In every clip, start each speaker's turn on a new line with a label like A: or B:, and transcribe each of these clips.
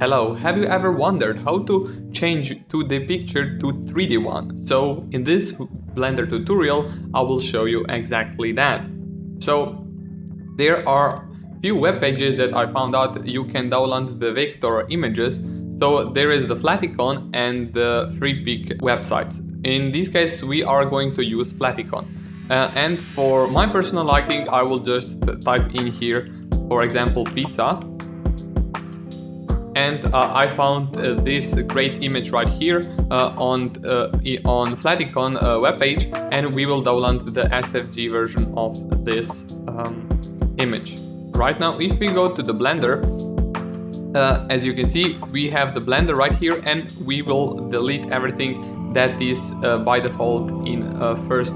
A: Hello, have you ever wondered how to change 2D picture to 3D one? So in this Blender tutorial, I will show you exactly that. So there are few web pages that I found out you can download the vector images. So there is the Flaticon and the FreePic websites. In this case, we are going to use Flaticon. And for my personal liking, I will just type in here, for example, pizza. And I found this great image right here on Flaticon webpage, and we will download the Sfg version of this image. Right now, if we go to the Blender, as you can see, we have the Blender right here, and we will delete everything that is by default in first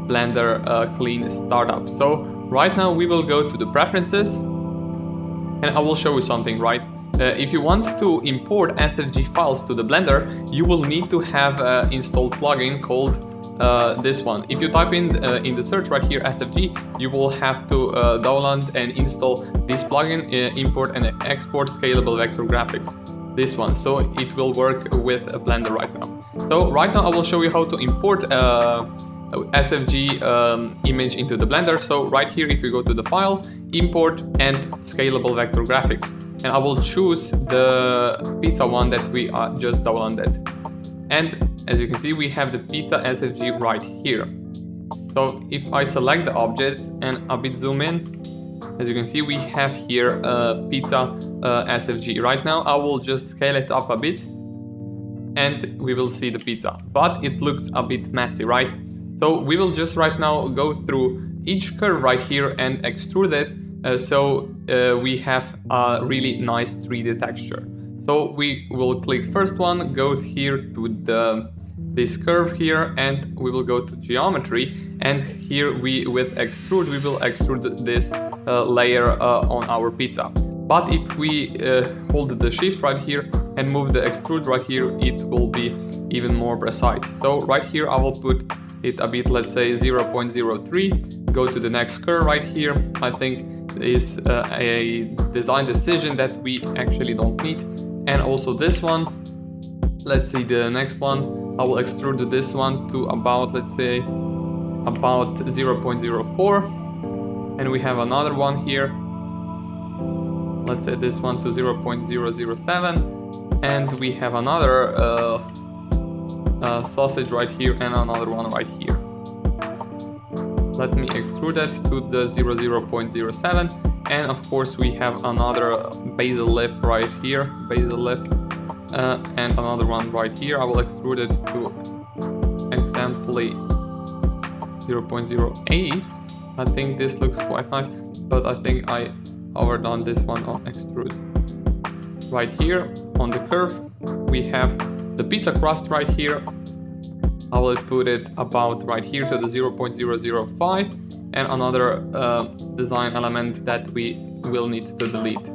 A: Blender clean startup. So right now we will go to the preferences, and I will show you something, right? If you want to import Sfg files to the Blender, you will need to have an installed plugin called this one. If you type in the search right here Sfg, you will have to download and install this plugin, import and export scalable vector graphics. This one, so it will work with Blender right now. So right now I will show you how to import Sfg image into the Blender. So right here, if you go to the file, import and scalable vector graphics, and I will choose the pizza one that we just downloaded. And as you can see, we have the pizza Sfg right here. So if I select the object and a bit zoom in, as you can see, we have here pizza Sfg. Right now I will just scale it up a bit and we will see the pizza, but it looks a bit messy, right? So we will just right now go through each curve right here and extrude it, so we have a really nice 3D texture. So we will click first one, go here to this curve here, and we will go to geometry, and here with extrude we will extrude this layer on our pizza. But if we hold the shift right here and move the extrude right here, it will be even more precise. So right here I will put it a bit, let's say 0.03, go to the next curve right here. I think is a design decision that we actually don't need. And also this one, let's see the next one, I will extrude this one to about, let's say, about 0.04. And we have another one here, let's say this one to 0.007. And we have another sausage right here and another one right here. Let me extrude that to the 0.07, and of course we have another basal lift right here, basal lift, and another one right here. I will extrude it to exactly 0.08. I think this looks quite nice, but I think I overdone this one on extrude. Right here on the curve we have the pizza crust right here. I will put it about right here to the 0.005, and another design element that we will need to delete,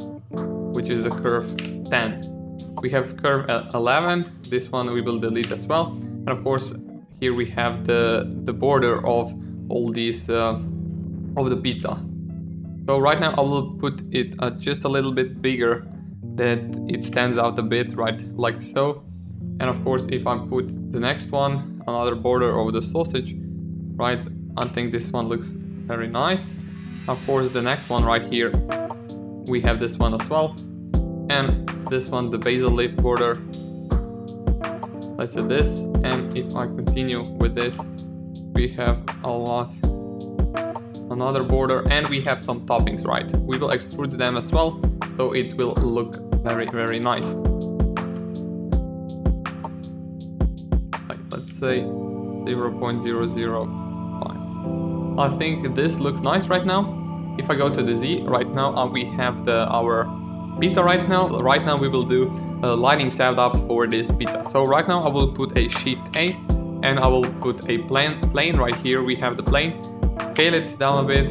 A: which is the curve 10. We have curve 11, this one we will delete as well. And of course here we have the border of all these of the pizza. So right now I will put it just a little bit bigger, that it stands out a bit, right, like so. And of course if I put the next one, another border over the sausage, right, I think this one looks very nice. Of course the next one right here, we have this one as well, and this one, the basal lift border, let's say this. And if I continue with this, we have another border, and we have some toppings, right? We will extrude them as well, so it will look very, very nice. Say 0.005. I think this looks nice right now. If I go to the Z right now, we have our pizza right now. Right now we will do a lighting setup for this pizza. So right now I will put a Shift A, and I will put a plane right here. We have the plane. Scale it down a bit.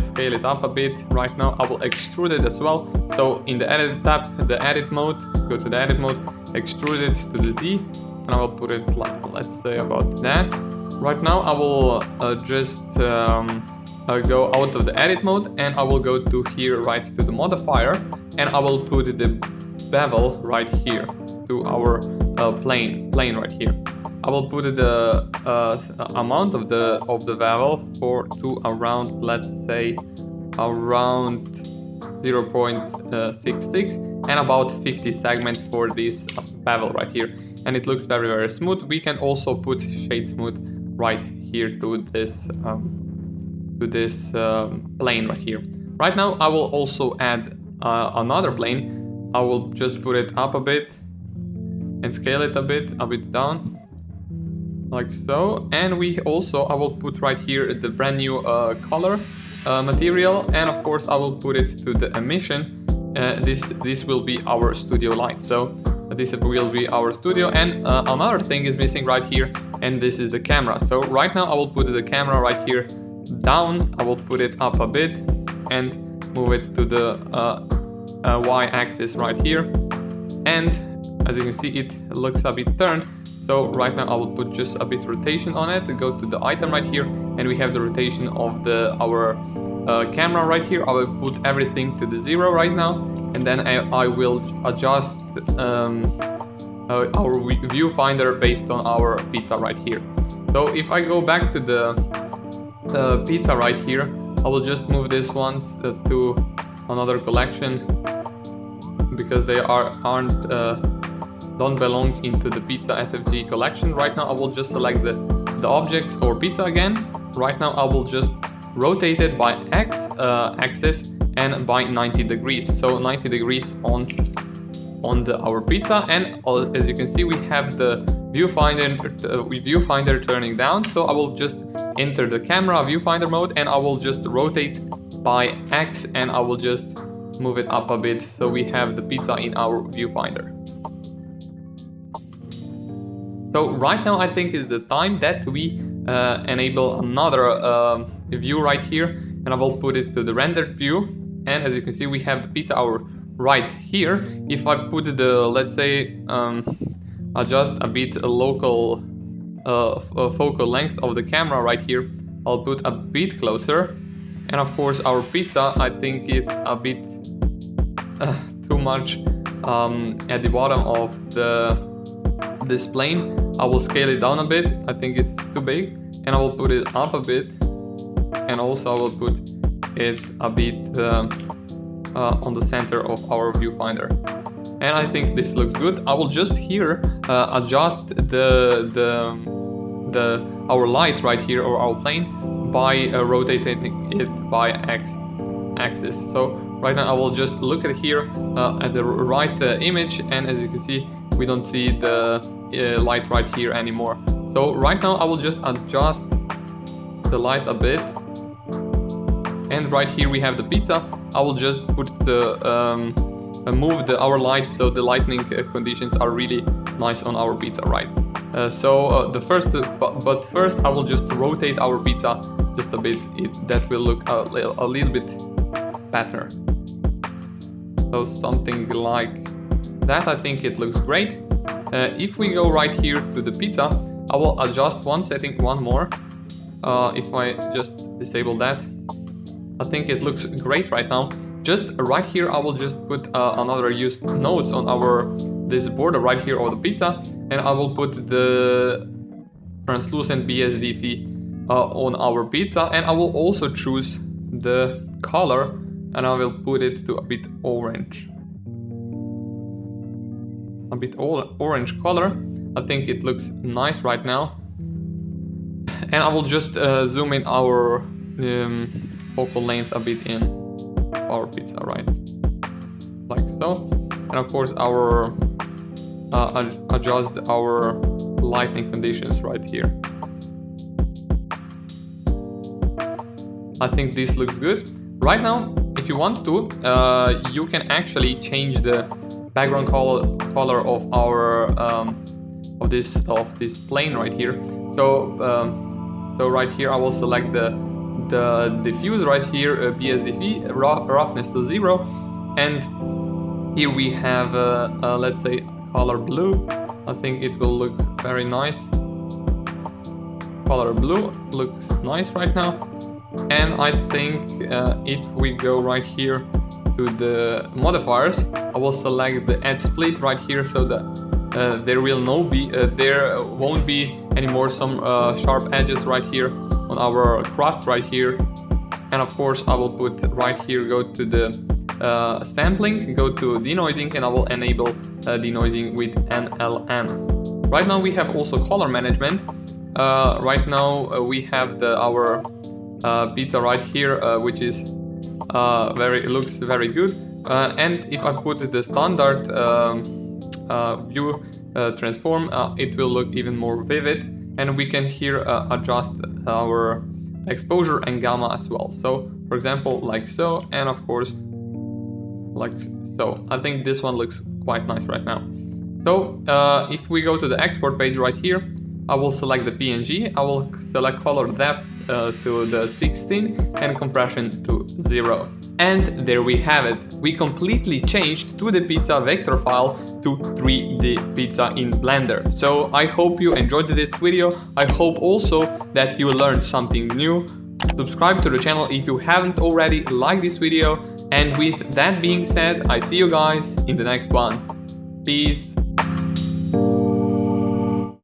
A: Scale it up a bit. Right now I will extrude it as well. So in the edit tab, the edit mode, go to the edit mode, extrude it to the Z. And I will put it like, let's say, about that. Right now I will just go out of the edit mode, and I will go to here, right to the modifier, and I will put the bevel right here to our plane right here. I will put the amount of the bevel to around, let's say, around 0.66 and about 50 segments for this bevel right here, and it looks very smooth. We can also put shade smooth right here to this plane right here. Right now I will also add another plane. I will just put it up a bit and scale it a bit down, like so. And I will put right here the brand new color material, and of course I will put it to the emission. This will be our studio light. So this will be our studio, and another thing is missing right here, and this is the camera. So right now I will put the camera right here down. I will put it up a bit and move it to the y-axis right here, and as you can see it looks a bit turned. So right now I will put just a bit rotation on it, go to the item right here, and we have the rotation of our camera right here. I will put everything to the 0 right now, and then I will adjust our viewfinder based on our pizza right here. So if I go back to the pizza right here, I will just move this ones to another collection because they don't belong into the pizza SFG collection. Right now I will just select the objects or pizza again. Right now I will just rotate it by X axis and by 90 degrees. So 90 degrees on our pizza, and as you can see we have the viewfinder turning down. So I will just enter the camera viewfinder mode, and I will just rotate by X, and I will just move it up a bit so we have the pizza in our viewfinder. So right now I think is the time that we enable another view right here, and I will put it to the rendered view. And as you can see we have the pizza hour right here. If I put the, let's say, adjust a bit a local focal length of the camera right here, I'll put a bit closer. And of course our pizza, I think it's a bit too much at the bottom of this plane. I will scale it down a bit. I think it's too big, and I will put it up a bit, and also I will put it a bit on the center of our viewfinder. And I think this looks good. I will just here adjust our light right here, or our plane, by rotating it by X axis. So right now I will just look at here at the right image, and as you can see we don't see the light right here anymore. So right now I will just adjust the light a bit, and right here we have the pizza. I will just put move our light so the lighting conditions are really nice on our pizza, right? But first I will just rotate our pizza just a bit. That will look a little bit better. So something like that. I think it looks great. If we go right here to the pizza, I will adjust one setting one more. If I just disable that, I think it looks great right now. Just right here I will just put another use nodes on this border right here of the pizza, and I will put the translucent BSD on our pizza, and I will also choose the color, and I will put it to a bit orange. A bit orange color. I think it looks nice right now. And I will just zoom in our focal length a bit in our pizza, right? Like so. And of course our adjust our lighting conditions right here. I think this looks good. Right now, if you want to, you can actually change the background color of our of this plane right here. So right here I will select the diffuse right here, BSDF roughness to 0, and here we have let's say color blue. I think it will look very nice. Color blue looks nice right now. And I think if we go right here to the modifiers, I will select the edge split right here so that there won't be anymore some sharp edges right here on our crust right here. And of course I will put right here, go to the sampling, go to denoising, and I will enable denoising with NLM. Right now we have also color management. Right now we have our pizza right here, which is looks very good. And if I put the standard view transform, it will look even more vivid, and we can here adjust our exposure and gamma as well. So for example, like so, and of course like so. I think this one looks quite nice right now. So if we go to the export page right here, I will select the PNG, I will select color depth to the 16 and compression to 0. And there we have it. We completely changed to the pizza vector file to 3D pizza in Blender. So I hope you enjoyed this video. I hope also that you learned something new. Subscribe to the channel if you haven't already, like this video. And with that being said, I see you guys in the next one. Peace.